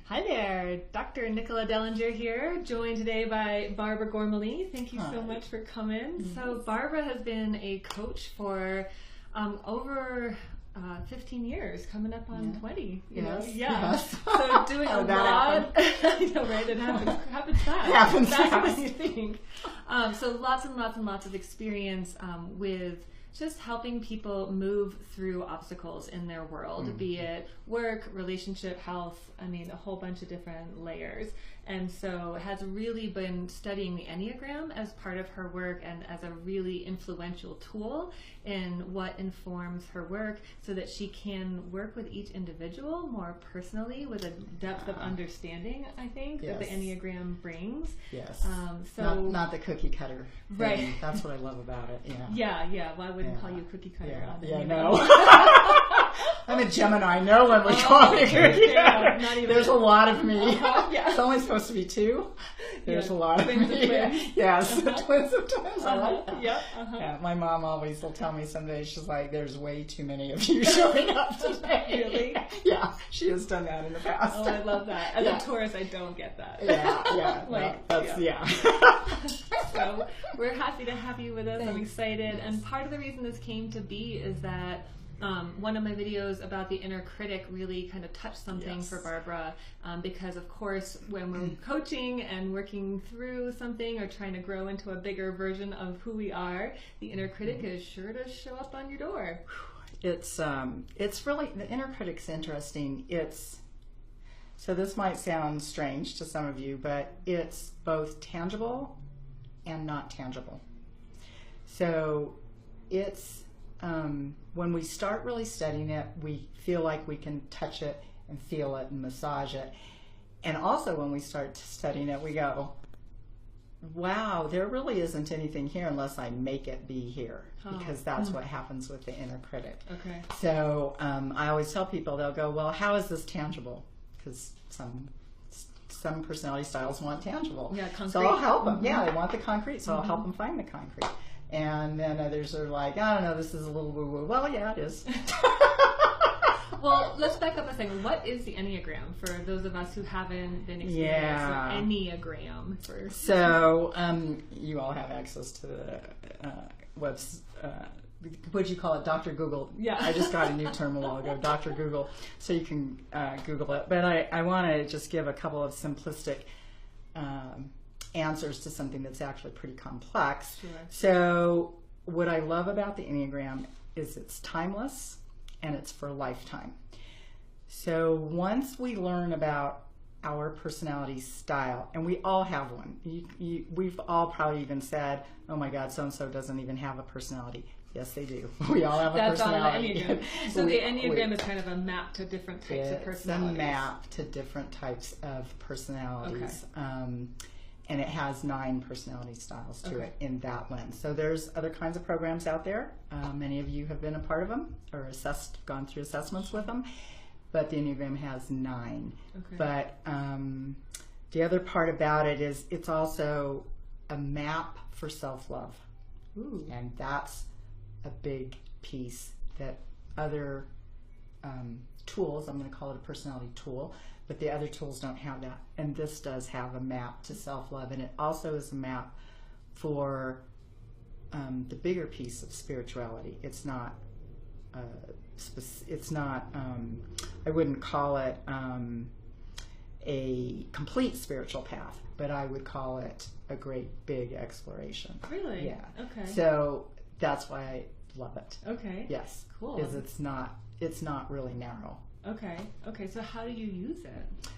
Hi there, Dr. Nicola Dellinger here, joined today by Barbara Gormally. Thank you so much for coming. So Barbara has been a coach for over 15 years, coming up on 20. You know? Yeah. Yes. So doing a lot. I know, right? It happens fast. Happens faster fast. than you think. So lots and lots and lots of experience with just helping people move through obstacles in their world, be it work, relationship, health, I mean, a whole bunch of different layers. And so has really been studying the Enneagram as part of her work and as a really influential tool in what informs her work so that she can work with each individual more personally with a depth of understanding, I think, that the Enneagram brings. Yes. So not the cookie cutter thing. Right. That's what I love about it. Yeah. Yeah. Well, I wouldn't call you cookie cutter. Yeah, no. I'm a Gemini. No one would call me cookie cutter. Not even. There's a lot of me. Yeah. It's only supposed to be two. There's a lot of Twins me. of twins. Yes, twins of twins. I like that. Yeah. Yeah, my mom always will tell me someday, she's like, there's way too many of you showing up today. Really? Yeah, she has done that in the past. Oh, I love that. As a Taurus, I don't get that. Yeah. Like, no, that's, yeah. So we're happy to have you with us. I'm excited. And part of the reason this came to be is that one of my videos about the inner critic really kind of touched something for Barbara because, of course, when we're coaching and working through something or trying to grow into a bigger version of who we are, the inner critic is sure to show up on your door. It's really, the inner critic's interesting. So this might sound strange to some of you, but it's both tangible and not tangible. So it's when we start really studying it, we feel like we can touch it and feel it and massage it. And also when we start studying it, we go, wow, there really isn't anything here unless I make it be here, because that's what happens with the inner critic. Okay. So I always tell people, they'll go, well, how is this tangible? Because some personality styles want tangible. Yeah, concrete. So I'll help them. Yeah, they want the concrete, so I'll help them find the concrete. And then others are like, I don't know, this is a little woo-woo. Well, yeah, it is. Well, let's back up a second. What is the Enneagram for those of us who haven't been experiencing Enneagram? So you all have access to the what'd you call it? Dr. Google. Yeah. I just got a new term a while ago, Dr. Google. So you can Google it. But I want to just give a couple of simplistic answers to something that's actually pretty complex. Sure. So what I love about the Enneagram is it's timeless and it's for a lifetime. So once we learn about our personality style, and we all have one. We've all probably even said, oh my God, so-and-so doesn't even have a personality. Yes, they do. We all have a personality. That's on the Enneagram. So the Enneagram is kind of a map to different types of personalities. It's a map to different types of personalities. Okay. And it has 9 personality styles to it in that lens. So there's other kinds of programs out there. Many of you have been a part of them or gone through assessments with them. But the Enneagram has 9. Okay. But the other part about it is it's also a map for self-love. Ooh. And that's a big piece that other tools, I'm going to call it a personality tool, but the other tools don't have that. And this does have a map to self-love. And it also is a map for the bigger piece of spirituality. It's not, I wouldn't call it a complete spiritual path, but I would call it a great big exploration. Really? Yeah. Okay. So that's why I love it. Okay. Yes. Cool. Because it's not really narrow. Okay. So how do you use it?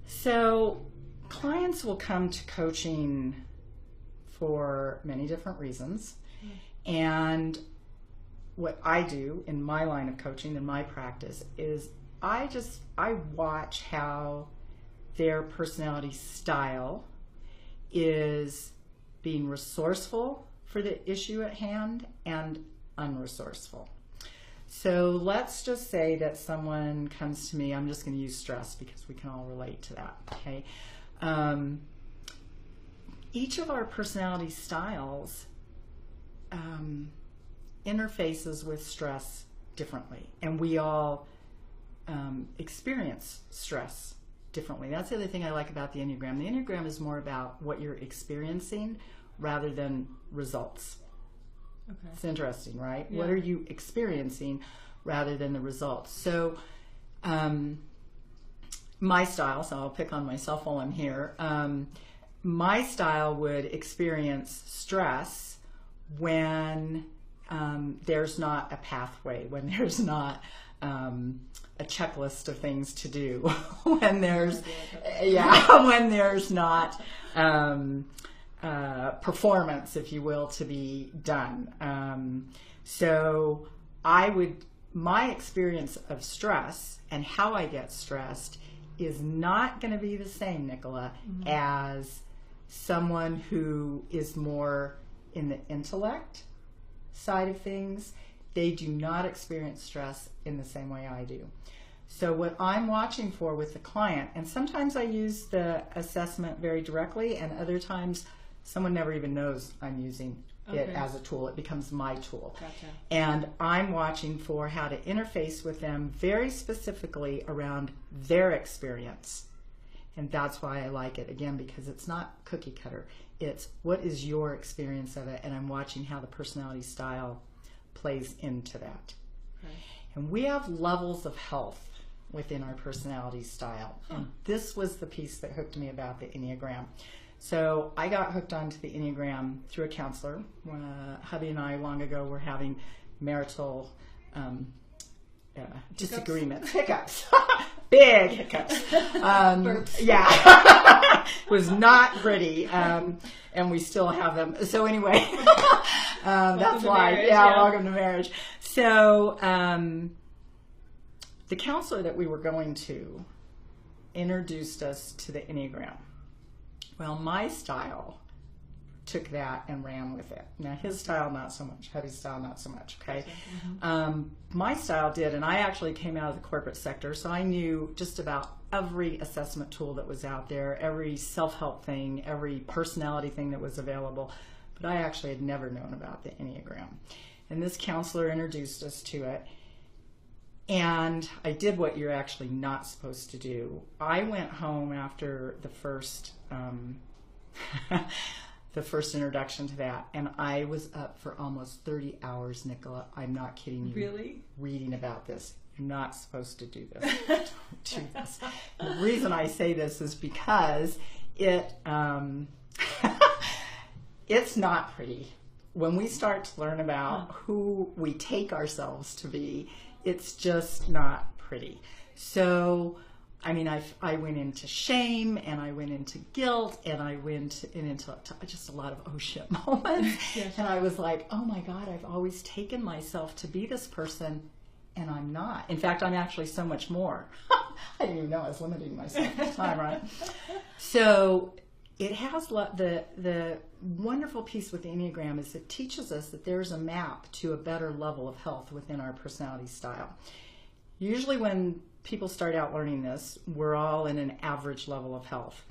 So clients will come to coaching for many different reasons. And what I do in my line of coaching, in my practice, is I watch how their personality style is being resourceful for the issue at hand and unresourceful. So let's just say that someone comes to me, I'm just going to use stress because we can all relate to that, okay? Each of our personality styles interfaces with stress differently, and we all experience stress differently. That's the other thing I like about the Enneagram. The Enneagram is more about what you're experiencing rather than results. Okay. It's interesting, right? Yeah. What are you experiencing rather than the results? So my style, so I'll pick on myself while I'm here, my style would experience stress when there's not a pathway, when there's not a checklist of things to do, when there's when there's not performance, if you will, to be done. So my experience of stress and how I get stressed is not going to be the same, Nicola, as someone who is more in the intellect side of things. They do not experience stress in the same way I do. So what I'm watching for with the client, and sometimes I use the assessment very directly, and other times someone never even knows I'm using it as a tool. It becomes my tool. Gotcha. And I'm watching for how to interface with them very specifically around their experience. And that's why I like it, again, because it's not cookie cutter. It's what is your experience of it, and I'm watching how the personality style plays into that. Okay. And we have levels of health within our personality style. And this was the piece that hooked me about the Enneagram. So I got hooked onto the Enneagram through a counselor. Hubby and I long ago were having marital disagreements. Hiccups. Big hiccups. Yeah. Was not pretty. And we still have them. So anyway, that's why. Marriage, Welcome to marriage. So the counselor that we were going to introduced us to the Enneagram. Well, my style took that and ran with it. Now, his style, not so much. Hubby's style, not so much, okay? My style did, and I actually came out of the corporate sector, so I knew just about every assessment tool that was out there, every self-help thing, every personality thing that was available, but I actually had never known about the Enneagram. And this counselor introduced us to it, and I did what you're actually not supposed to do. I went home after the first introduction to that, and I was up for almost 30 hours, Nicola. I'm not kidding you. Really? Reading about this. You're not supposed to do this. Don't do this. The reason I say this is because it's not pretty. When we start to learn about who we take ourselves to be, it's just not pretty. So, I mean, I went into shame, and I went into guilt, and I went into just a lot of oh shit moments. Yes. And I was like, oh my God, I've always taken myself to be this person, and I'm not. In fact, I'm actually so much more. I didn't even know I was limiting myself at the time, right? So it has the wonderful piece with the Enneagram is it teaches us that there's a map to a better level of health within our personality style. Usually when people start out learning this, we're all in an average level of health.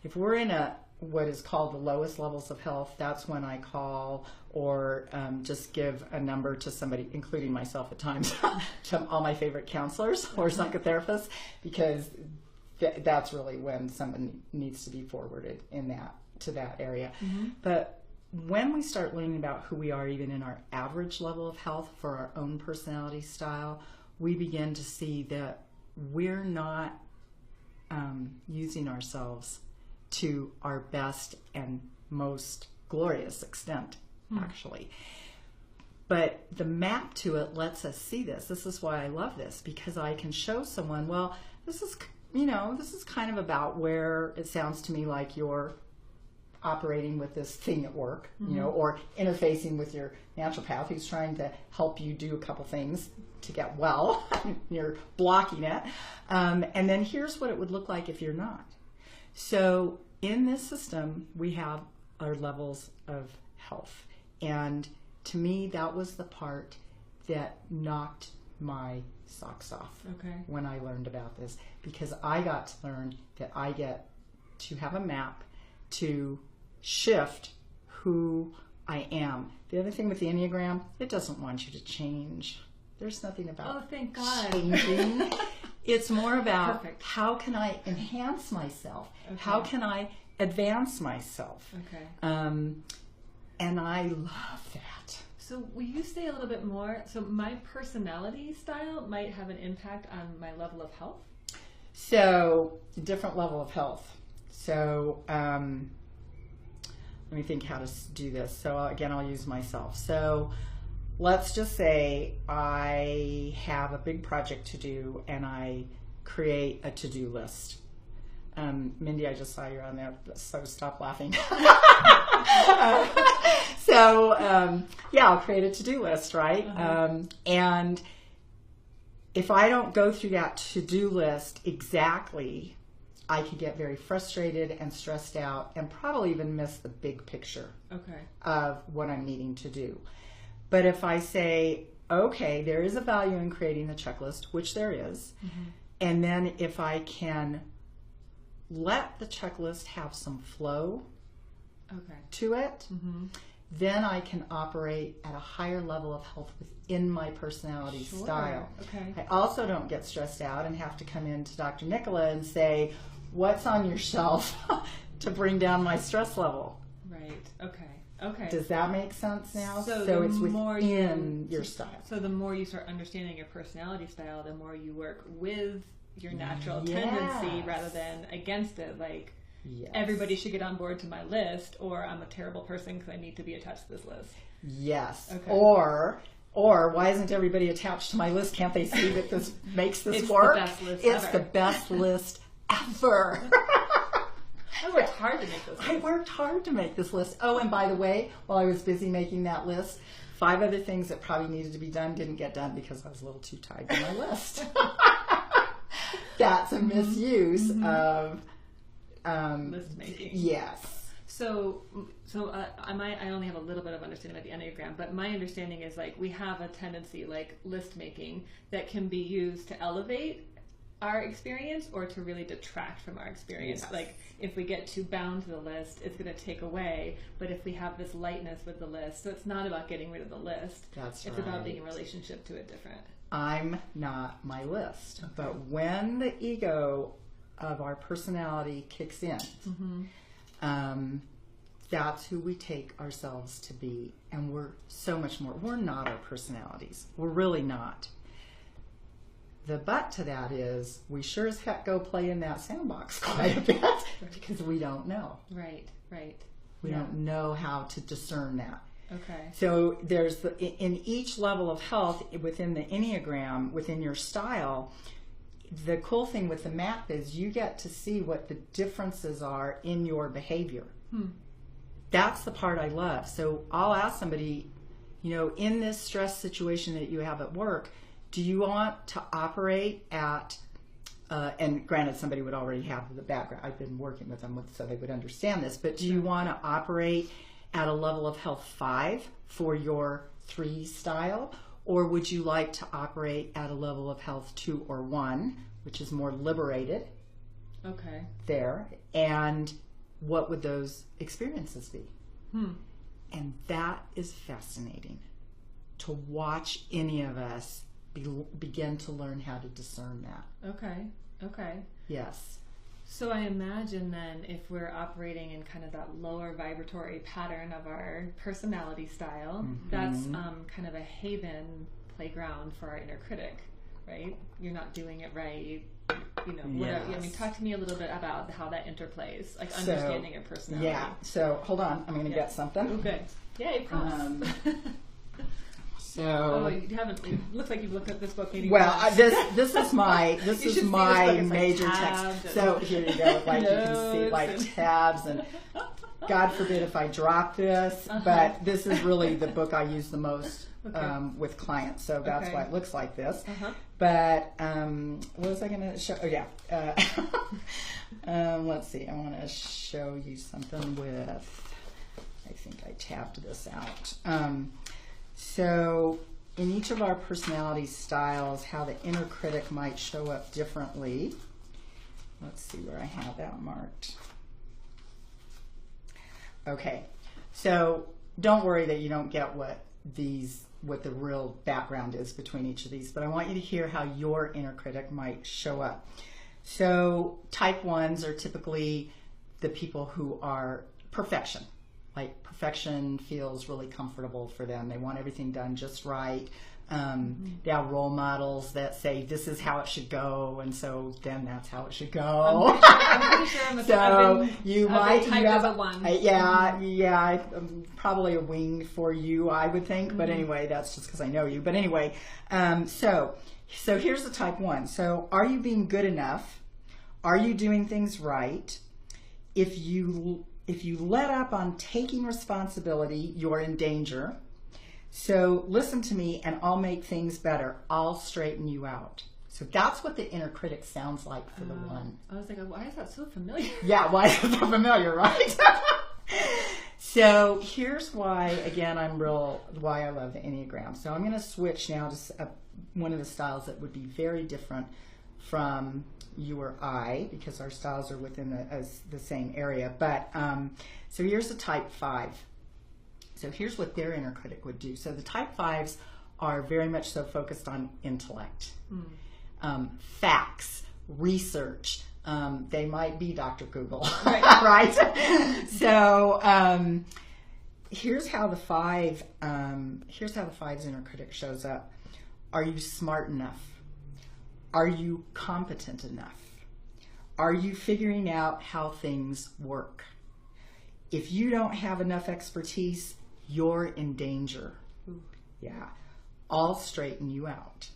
If we're in what is called the lowest levels of health, that's when I call or just give a number to somebody, including myself at times, to all my favorite counselors or psychotherapists, because that's really when someone needs to be forwarded to that area. Mm-hmm. But when we start learning about who we are even in our average level of health for our own personality style, we begin to see that we're not using ourselves to our best and most glorious extent, actually. But the map to it lets us see this. This is why I love this, because I can show someone, well, this is kind of about where it sounds to me like you're operating with this thing at work, or interfacing with your naturopath who's trying to help you do a couple things to get well. You're blocking it. And then here's what it would look like if you're not. So in this system, we have our levels of health. And to me, that was the part that knocked my socks off when I learned about this, because I got to learn that I get to have a map to shift who I am. The other thing with the Enneagram, it doesn't want you to change. There's nothing about thank God. changing. It's more about Perfect. How can I enhance myself? Okay. How can I advance myself? Okay. And I love that. So will you say a little bit more? So my personality style might have an impact on my level of health? So, different level of health. So, let me think how to do this. So, again, I'll use myself. So, let's just say I have a big project to do and I create a to-do list. Mindy, I just saw you on there, so stop laughing. I'll create a to-do list, right? And if I don't go through that to-do list exactly, I could get very frustrated and stressed out and probably even miss the big picture of what I'm needing to do. But if I say, okay, there is a value in creating the checklist, which there is, and then if I can let the checklist have some flow to it, then I can operate at a higher level of health within my personality style. I also don't get stressed out and have to come into Dr. Nicola and say, what's on your shelf to bring down my stress level? Right. Okay. Does that make sense now? So it's within your style. So the more you start understanding your personality style, the more you work with your natural tendency rather than against it. Like, everybody should get on board to my list, or I'm a terrible person because I need to be attached to this list. Yes. Okay. Or why isn't everybody attached to my list? Can't they see that this makes this work? It's the best list ever. I worked hard to make this list. I worked hard to make this list. Oh, and by the way, while I was busy making that list, 5 other things that probably needed to be done didn't get done because I was a little too tied to my list. That's a misuse of list making. Yes. So I only have a little bit of understanding about the Enneagram, but my understanding is like we have a tendency like list making that can be used to elevate our experience or to really detract from our experience. Yes. Like if we get too bound to the list, it's going to take away. But if we have this lightness with the list, so it's not about getting rid of the list. It's about being in relationship to it different. I'm not my list. But when the ego of our personality kicks in, that's who we take ourselves to be. And we're so much more. We're not our personalities. We're really not. The but to that is we sure as heck go play in that sandbox quite a bit because we don't know. Right. We don't know how to discern that. Okay. So there's in each level of health within the Enneagram, within your style, the cool thing with the map is you get to see what the differences are in your behavior. That's the part I love. So I'll ask somebody, in this stress situation that you have at work, do you want to operate at, and granted somebody would already have the background, I've been working with them so they would understand this, but do you want to operate at a level of health 5 for your 3 style, or would you like to operate at a level of health 2 or 1, which is more liberated? Okay. There, and what would those experiences be? And that is fascinating to watch any of us begin to learn how to discern that. Okay. Yes. So I imagine then if we're operating in kind of that lower vibratory pattern of our personality style, that's kind of a haven playground for our inner critic, right? You're not doing it right. Talk to me a little bit about how that interplays, like understanding your personality. Yeah. So hold on, I'm going to get something. Okay. Yay, props. You haven't. It looks like you've looked at this book maybe once. This is my major text. So here you go. Like you can see, like tabs, and God forbid if I drop this, but this is really the book I use the most with clients. So that's why it looks like this. But what was I going to show? Oh yeah. Let's see. I want to show you something with. I think I tabbed this out. So in each of our personality styles, how the inner critic might show up differently. Let's see where I have that marked. Okay, so don't worry that you don't get what these what the real background is between each of these, but I want you to hear how your inner critic might show up. So type 1s are typically the people who are perfection. Like perfection feels really comfortable for them. They want everything done just right. They have role models that say this is how it should go, and so then that's how it should go. I'm pretty sure I'm a so you might type as a 1. I'm probably a wing for you, I would think. But anyway, that's just because I know you. But anyway, so here's the type 1. So are you being good enough? Are you doing things right? If you let up on taking responsibility, you're in danger. So listen to me and I'll make things better. I'll straighten you out. So that's what the inner critic sounds like for the 1. I was like, why is that so familiar? Yeah, why is it so familiar, right? So here's why, again, why I love the Enneagram. So I'm going to switch now to one of the styles that would be very different from you or I, because our styles are within the same area. But so here's the type 5. So here's what their inner critic would do. So the type 5s are very much so focused on intellect, facts, research. They might be Dr. Google, right? So here's how the 5's inner critic shows up. Are you smart enough? Are you competent enough? Are you figuring out how things work? If you don't have enough expertise, you're in danger. Yeah, I'll straighten you out.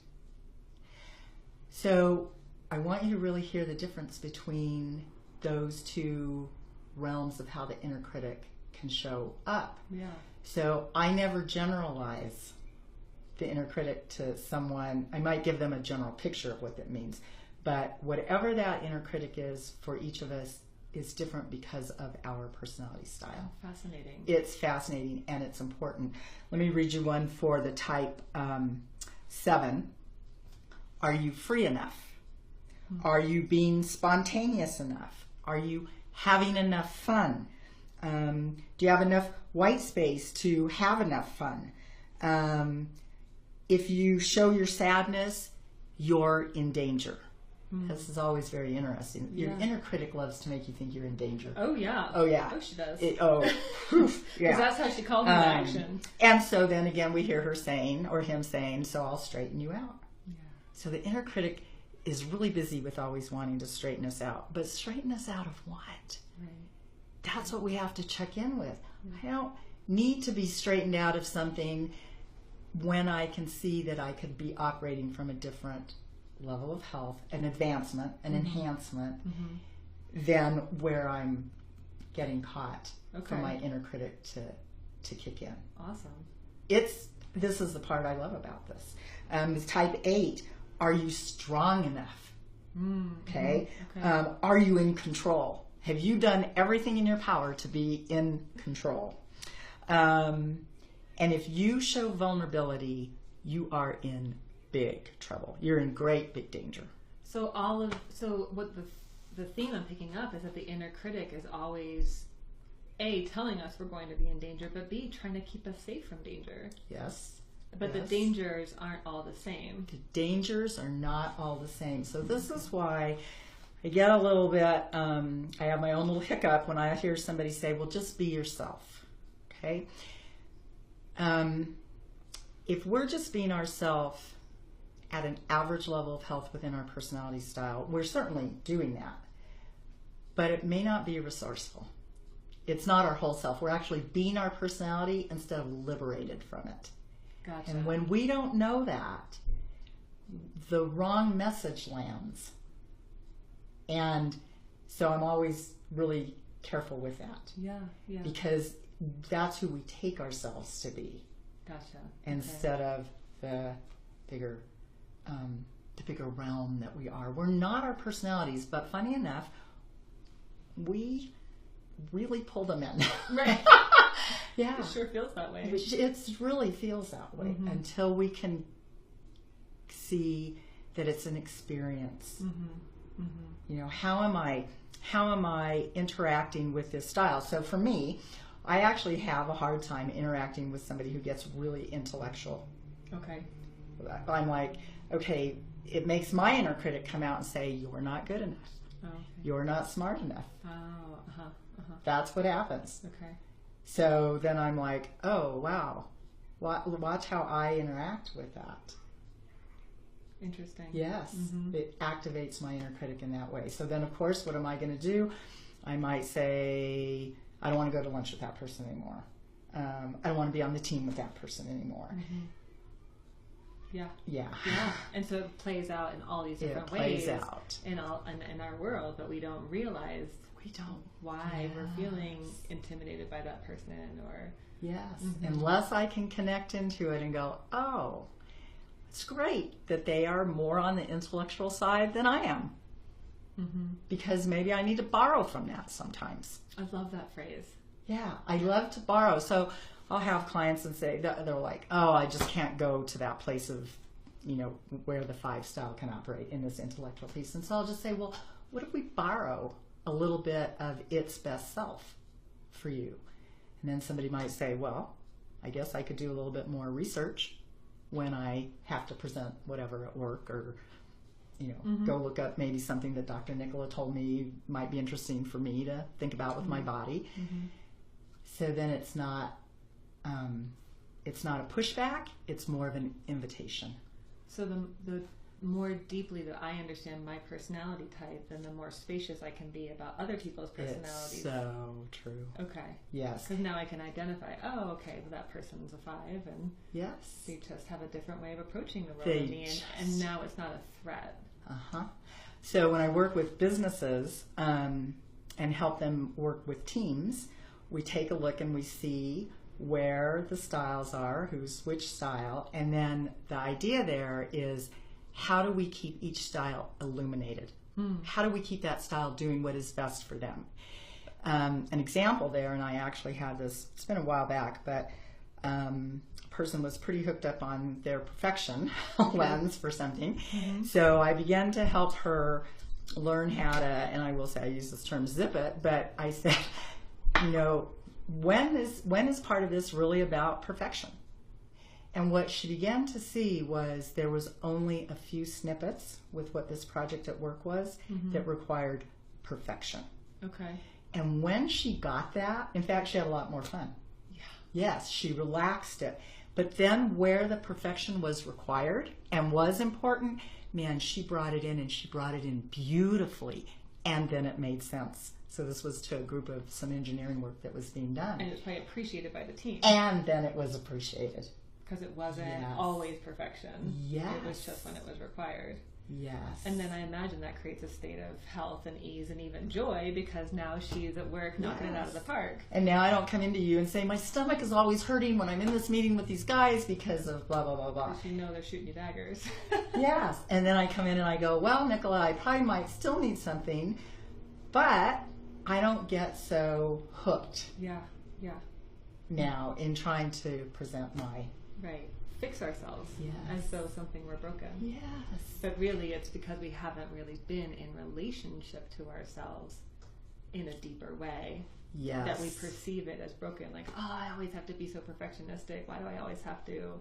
So I want you to really hear the difference between those two realms of how the inner critic can show up. Yeah. So I never generalize the inner critic to someone. I might give them a general picture of what that means, but whatever that inner critic is for each of us is different because of our personality style. Fascinating. It's fascinating and it's important. Let me read you one for the type 7. Are you free enough? Are you being spontaneous enough? Are you having enough fun? Do you have enough white space to have enough fun? If you show your sadness, you're in danger. This is always very interesting. Your inner critic loves to make you think you're in danger. Oh, yeah. Oh, yeah. Oh, she does. Yeah. Because that's how she called me to action. And so then again, we hear her saying, or him saying, so I'll straighten you out. Yeah. So the inner critic is really busy with always wanting to straighten us out. But straighten us out of what? Right. That's what we have to check in with. I don't need to be straightened out of something when I can see that I could be operating from a different level of health, an advancement, an enhancement, than where I'm getting caught for my inner critic to kick in. Awesome. This is the part I love about this. This type 8, are you strong enough? Okay. Are you in control? Have you done everything in your power to be in control? And if you show vulnerability, you are in big trouble. You're in great big danger. So what the theme I'm picking up is that the inner critic is always A, telling us we're going to be in danger, but B, trying to keep us safe from danger. Yes. But the dangers aren't all the same. The dangers are not all the same. So this is why I get a little bit, I have my own little hiccup when I hear somebody say, well, just be yourself. Okay? If we're just being ourselves at an average level of health within our personality style, we're certainly doing that. But it may not be resourceful. It's not our whole self. We're actually being our personality instead of liberated from it. Gotcha. And when we don't know that, the wrong message lands. And so I'm always really careful with that. Yeah. Because that's who we take ourselves to be. Gotcha. Instead of the bigger realm that we are. We're not our personalities, but funny enough, we really pull them in. Right. Yeah. It sure feels that way. It really feels that way until we can see that it's an experience. You know, how am I interacting with this style? So for me, I actually have a hard time interacting with somebody who gets really intellectual Okay. I'm like, okay, it makes my inner critic come out and say, you're not good enough. Oh, okay. You're not smart enough. Oh, That's what happens. Okay. So then I'm like, oh, wow. Watch how I interact with that. Interesting. Yes. It activates my inner critic in that way. So then, of course, what am I going to do? I might say, I don't want to go to lunch with that person anymore. I don't want to be on the team with that person anymore. Yeah. And so it plays out in all these different ways in our world, but we don't realize why we're feeling intimidated by that person, or unless I can connect into it and go, oh, it's great that they are more on the intellectual side than I am, because maybe I need to borrow from that sometimes. I love that phrase. Yeah, I love to borrow. So I'll have clients and say, they're like, oh, I just can't go to that place of, where the 5 style can operate in this intellectual piece. And so I'll just say, well, what if we borrow a little bit of its best self for you? And then somebody might say, well, I guess I could do a little bit more research when I have to present whatever at work, or, go look up maybe something that Dr. Nicola told me might be interesting for me to think about with my body. So then it's not a pushback, it's more of an invitation. So the more deeply that I understand my personality type, then the more spacious I can be about other people's personalities. It's so true. Okay. Yes. Because now I can identify, oh, okay, well, that person's a 5, and they just have a different way of approaching the world than me, and now it's not a threat. So when I work with businesses and help them work with teams, we take a look and we see where the styles are, who's which style, and then the idea there is, how do we keep each style illuminated? How do we keep that style doing what is best for them? An example there, and I actually had this, it's been a while back, but a person was pretty hooked up on their perfection lens for something. So I began to help her learn how to, and I will say I use this term, zip it, but I said, when is part of this really about perfection? And what she began to see was there was only a few snippets with what this project at work was that required perfection. Okay. And when she got that, in fact, she had a lot more fun. Yeah. Yes, she relaxed it. But then where the perfection was required and was important, man, she brought it in, and she brought it in beautifully. And then it made sense. So this was to a group of some engineering work that was being done. And it was probably appreciated by the team. And then it was appreciated. Because it wasn't always perfection. Yes. It was just when it was required. Yes. And then I imagine that creates a state of health and ease and even joy, because now she's at work knocking it out of the park. And now I don't come into you and say, my stomach is always hurting when I'm in this meeting with these guys because of blah, blah, blah, blah. Because they're shooting you daggers. Yes. And then I come in and I go, well, Nicola, I probably might still need something, but I don't get so hooked. Yeah. Now in trying to present my... Right. Fix ourselves as though something were broken. Yes. But really it's because we haven't really been in relationship to ourselves in a deeper way. Yes. That we perceive it as broken. Like, oh, I always have to be so perfectionistic. Why do I always have to?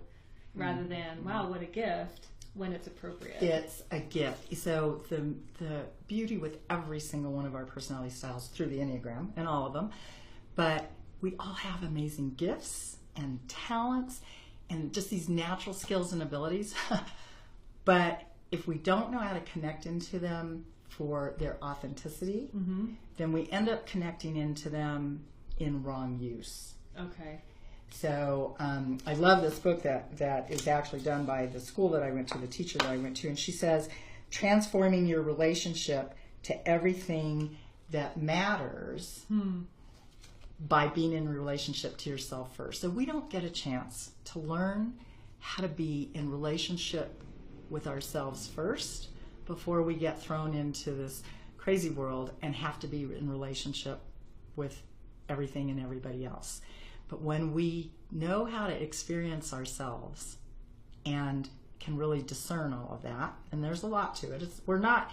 Rather than, wow, what a gift, when it's appropriate. It's a gift. So the beauty with every single one of our personality styles through the Enneagram, and all of them, but we all have amazing gifts and talents and just these natural skills and abilities. But if we don't know how to connect into them for their authenticity, then we end up connecting into them in wrong use. Okay. So I love this book that is actually done by the school that I went to, the teacher that I went to, and she says, transforming your relationship to everything that matters by being in relationship to yourself first. So we don't get a chance to learn how to be in relationship with ourselves first before we get thrown into this crazy world and have to be in relationship with everything and everybody else. But when we know how to experience ourselves and can really discern all of that, and there's a lot to it. We're not,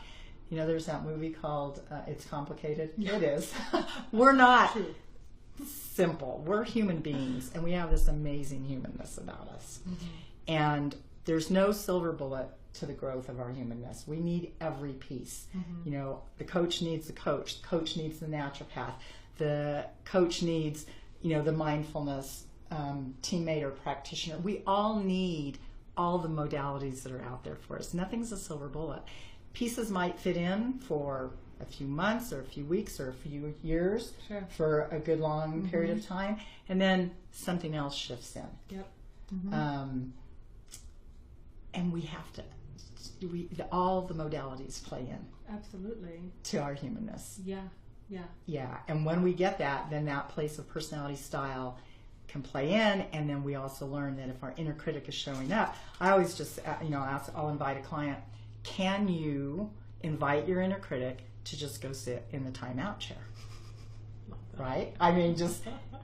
there's that movie called It's Complicated. It is. We're not simple. We're human beings, and we have this amazing humanness about us. And there's no silver bullet to the growth of our humanness. We need every piece. You know, the coach needs the coach needs the naturopath, the coach needs, you know, the mindfulness teammate or practitioner. We all need all the modalities that are out there for us. Nothing's a silver bullet. Pieces might fit in for a few months or a few weeks or a few years, for a good long period of time, and then something else shifts in. And we have to, all the modalities play in. Absolutely. To our humanness. Yeah. And when we get that, then that place of personality style can play in, and then we also learn that if our inner critic is showing up, I always just, I'll invite a client, can you invite your inner critic to just go sit in the timeout chair? Right? I mean,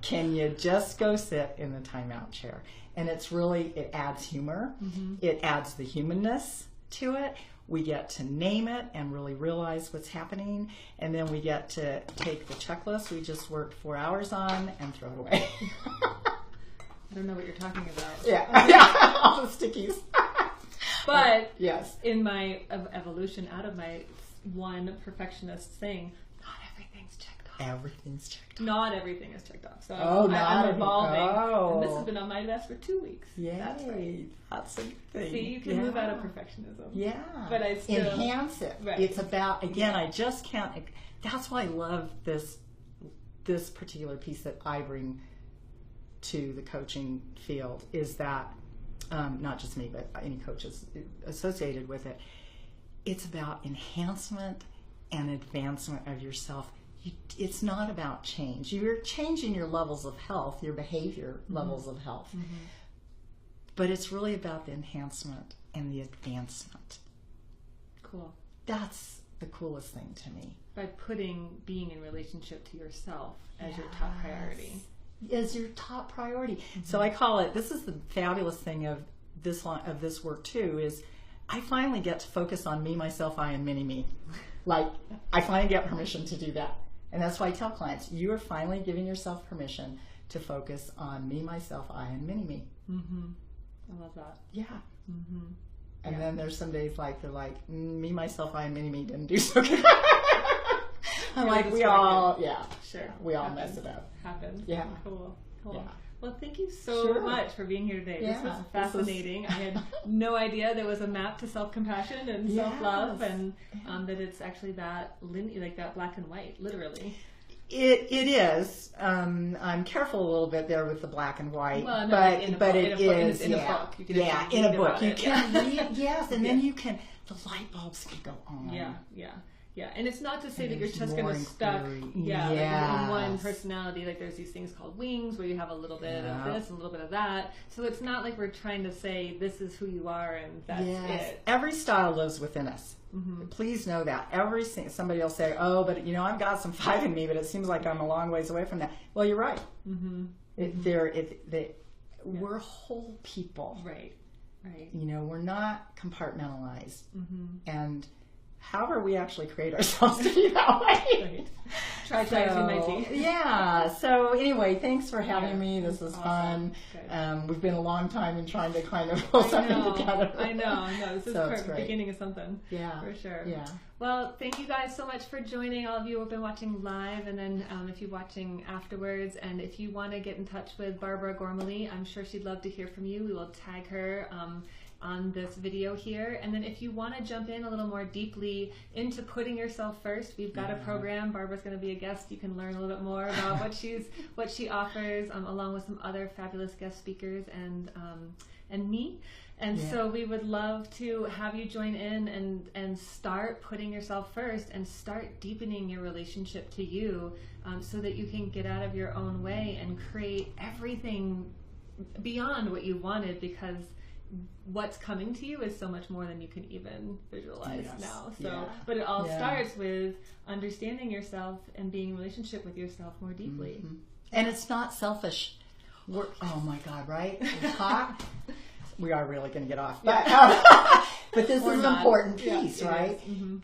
can you just go sit in the timeout chair? And it's really, it adds humor. It adds the humanness to it. We get to name it and really realize what's happening. And then we get to take the checklist we just worked 4 hours on and throw it away. I don't know what you're talking about. Yeah, all the stickies. But yes, in my evolution out of my one perfectionist thing, not everything's checked off. Everything's checked off. Not everything is checked off. So I'm evolving. Oh. And this has been on my desk for 2 weeks. Yay. That's right. That's a thing. See, you can move out of perfectionism. Yeah. But I still enhance it. Right. It's about, again, I just can't, that's why I love this particular piece that I bring to the coaching field, is that, not just me, but any coaches associated with it, it's about enhancement and advancement of yourself. It's not about change. You're changing your levels of health, your behavior levels of health. But it's really about the enhancement and the advancement. Cool. That's the coolest thing to me. By putting being in relationship to yourself as your top priority. Is your top priority. So I call it, this is the fabulous thing of this work too, is I finally get to focus on me, myself, I, and mini-me. Like, I finally get permission to do that. And that's why I tell clients, you are finally giving yourself permission to focus on me, myself, I, and mini-me. I love that. Yeah. And then there's some days like, they're like, me, myself, I, and mini-me didn't do so good. I'm like, we all mess it up. Happens. Yeah. Cool. Yeah. Well, thank you so much for being here today. This was fascinating. I had no idea there was a map to self-compassion and self-love, and that it's actually that like that black and white, literally. It is. I'm careful a little bit there with the black and white, well, no, but it is in a book. You can in a book you it. can read. Yes, and then you can. The light bulbs can go on. Yeah, and it's not to say that you're just going to stuck like in one personality. Like there's these things called wings where you have a little bit of this and a little bit of that. So it's not like we're trying to say this is who you are and that's it. Every style lives within us. Please know that. Somebody will say, oh, but I've got some 5 in me, but it seems like I'm a long ways away from that. Well, you're right. We're whole people. Right. We're not compartmentalized. And however we actually create ourselves to be that way. Try my tea. Yeah. So anyway, thanks for having me. This was fun. We've been a long time in trying to kind of pull something together. I know. This is the beginning of something. Yeah. For sure. Yeah. Well, thank you guys so much for joining. All of you who have been watching live, and then if you're watching afterwards, and if you want to get in touch with Barbara Gormally, I'm sure she'd love to hear from you. We will tag her on this video here. And then if you want to jump in a little more deeply into putting yourself first, we've got a program. Barbara's going to be a guest. You can learn a little bit more about what she offers, along with some other fabulous guest speakers and me. And so we would love to have you join in and start putting yourself first and start deepening your relationship to you, so that you can get out of your own way and create everything beyond what you wanted, because what's coming to you is so much more than you can even visualize now. So, but it all starts with understanding yourself and being in relationship with yourself more deeply. And it's not selfish. Oh my God, right? We're hot. We are really going to get off. But, but this is an important piece, right?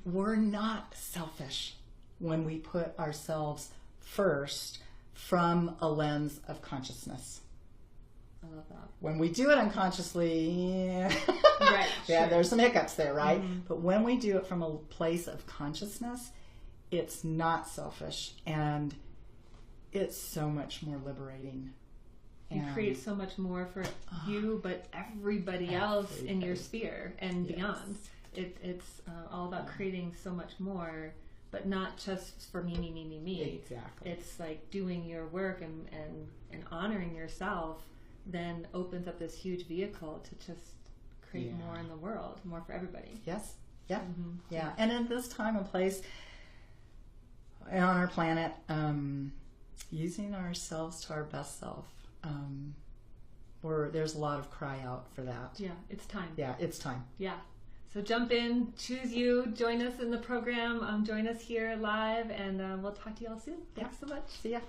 We're not selfish when we put ourselves first from a lens of consciousness. I love that. When we do it unconsciously, right, yeah, sure. there's some hiccups there, right? But when we do it from a place of consciousness, it's not selfish, and it's so much more liberating. You create so much more for you, but everybody else in your sphere and beyond. It's all about creating so much more, but not just for me. Exactly. It's like doing your work and honoring yourself then opens up this huge vehicle to just create more in the world, more for everybody. Yes. Yeah. Yeah. And in this time and place on our planet, using ourselves to our best self, there's a lot of cry out for that. Yeah, it's time. Yeah, it's time. Yeah. So jump in, choose you, join us in the program, join us here live, and we'll talk to you all soon. Thanks so much. See ya.